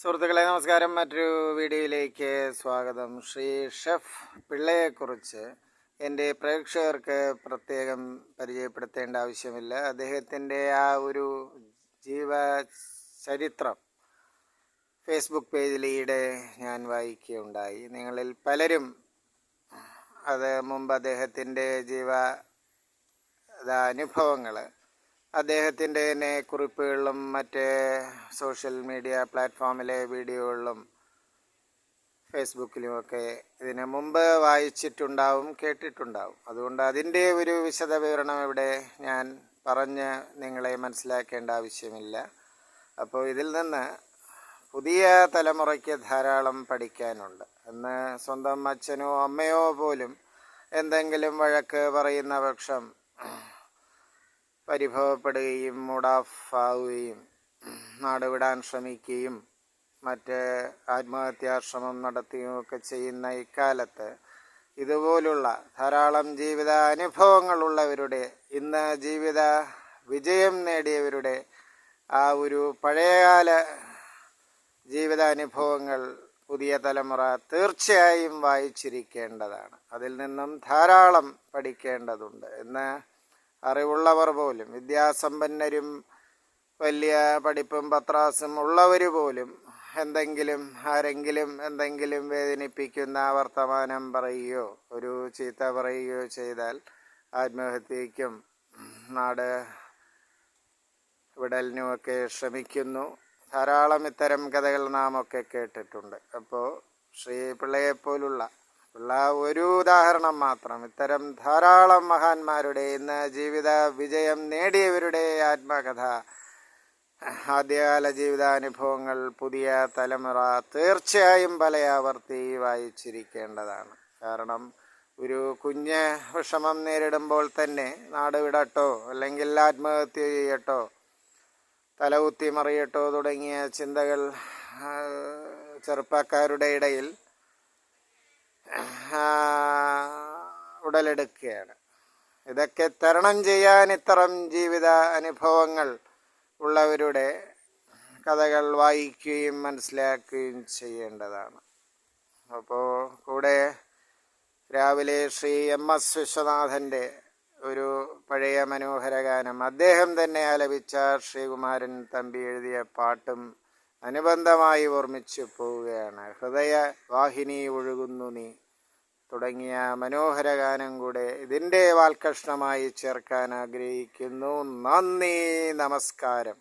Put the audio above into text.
സുഹൃത്തുക്കളെ നമസ്കാരം. മറ്റൊരു വീഡിയോയിലേക്ക് സ്വാഗതം. ശ്രീ ഷെഫ് പിള്ളയെക്കുറിച്ച് എൻ്റെ പ്രേക്ഷകർക്ക് പ്രത്യേകം പരിചയപ്പെടുത്തേണ്ട ആവശ്യമില്ല. അദ്ദേഹത്തിൻ്റെ ആ ഒരു ജീവചരിത്രം ഫേസ്ബുക്ക് പേജിൽ ഈയിടെ ഞാൻ വായിക്കുകയുണ്ടായി. നിങ്ങളിൽ പലരും അത് മുമ്പ് അദ്ദേഹത്തിൻ്റെ അനുഭവങ്ങൾ അദ്ദേഹത്തിൻ്റെ തന്നെ കുറിപ്പുകളിലും മറ്റ് സോഷ്യൽ മീഡിയ പ്ലാറ്റ്ഫോമിലെ വീഡിയോകളിലും ഫേസ്ബുക്കിലുമൊക്കെ ഇതിനു മുമ്പ് വായിച്ചിട്ടുണ്ടാവും, കേട്ടിട്ടുണ്ടാവും. അതുകൊണ്ട് അതിൻ്റെ ഒരു വിശദവിവരണം ഇവിടെ ഞാൻ പറഞ്ഞ് നിങ്ങളെ മനസ്സിലാക്കേണ്ട ആവശ്യമില്ല. അപ്പോൾ ഇതിൽ നിന്ന് പുതിയ തലമുറയ്ക്ക് ധാരാളം പഠിക്കാനുണ്ട്. ഇന്ന് സ്വന്തം അച്ഛനോ അമ്മയോ പോലും എന്തെങ്കിലും വഴക്ക് പറയുന്ന പക്ഷം പരിഭവപ്പെടുകയും മൂഡാഫാവുകയും നാടുവിടാൻ ശ്രമിക്കുകയും മറ്റ് ആത്മഹത്യാശ്രമം നടത്തുകയുമൊക്കെ ചെയ്യുന്ന ഇക്കാലത്ത് ഇതുപോലുള്ള ധാരാളം ജീവിത അനുഭവങ്ങളുള്ളവരുടെ, ഇന്ന് ജീവിത വിജയം നേടിയവരുടെ ആ ഒരു പഴയകാല ജീവിതാനുഭവങ്ങൾ പുതിയ തലമുറ തീർച്ചയായും വായിച്ചിരിക്കേണ്ടതാണ്. അതിൽ നിന്നും ധാരാളം പഠിക്കേണ്ടതുണ്ട്. ഇന്ന് അറിവുള്ളവർ പോലും, വിദ്യാസമ്പന്നരും വലിയ പഠിപ്പും പത്രാസും ഉള്ളവർ പോലും ആരെങ്കിലും എന്തെങ്കിലും വേദനിപ്പിക്കുന്ന വർത്തമാനം പറയുകയോ ഒരു ചീത്ത പറയുകയോ ചെയ്താൽ ആത്മഹത്യയ്ക്കും നാട് വിടലിനുമൊക്കെ ശ്രമിക്കുന്നു. ധാരാളം ഇത്തരം കഥകൾ നാം ഒക്കെ കേട്ടിട്ടുണ്ട്. അപ്പോൾ ശ്രീ പിള്ളയെപ്പോലുള്ള ഒരു ഉദാഹരണം മാത്രം. ഇത്തരം ധാരാളം മഹാന്മാരുടെ, ഇന്ന് ജീവിത വിജയം നേടിയവരുടെ ആത്മകഥ, ആദ്യകാല ജീവിതാനുഭവങ്ങൾ പുതിയ തലമുറ തീർച്ചയായും പലയാവർത്തി വായിച്ചിരിക്കേണ്ടതാണ്. കാരണം ഒരു കുഞ്ഞ് വിഷമം നേരിടുമ്പോൾ തന്നെ നാട് വിടട്ടോ, അല്ലെങ്കിൽ ആത്മഹത്യ ചെയ്യട്ടോ, തലകുത്തി മറിയട്ടോ തുടങ്ങിയ ചിന്തകൾ ചെറുപ്പക്കാരുടെ ഇടയിൽ ഉടലെടുക്കുകയാണ്. ഇതൊക്കെ തരണം ചെയ്യാൻ ഇത്തരം ജീവിത അനുഭവങ്ങൾ ഉള്ളവരുടെ കഥകൾ വായിക്കുകയും മനസ്സിലാക്കുകയും ചെയ്യേണ്ടതാണ്. അപ്പോൾ കൂടെ രാവിലെ ശ്രീ MS വിശ്വനാഥൻ്റെ ഒരു പഴയ മനോഹര ഗാനം, അദ്ദേഹം തന്നെ ആലപിച്ച ശ്രീകുമാരൻ തമ്പി എഴുതിയ പാട്ടും അനുബന്ധമായി ഓർമ്മിച്ചു പോവുകയാണ്. ഹൃദയവാഹിനി ഒഴുകുന്നു നീ തുടങ്ങിയ മനോഹര ഗാനം കൂടെ ഇതിൻ്റെ വാൽക്കഷ്ണമായി ചേർക്കാൻ ആഗ്രഹിക്കുന്നു. നന്ദി, നമസ്കാരം.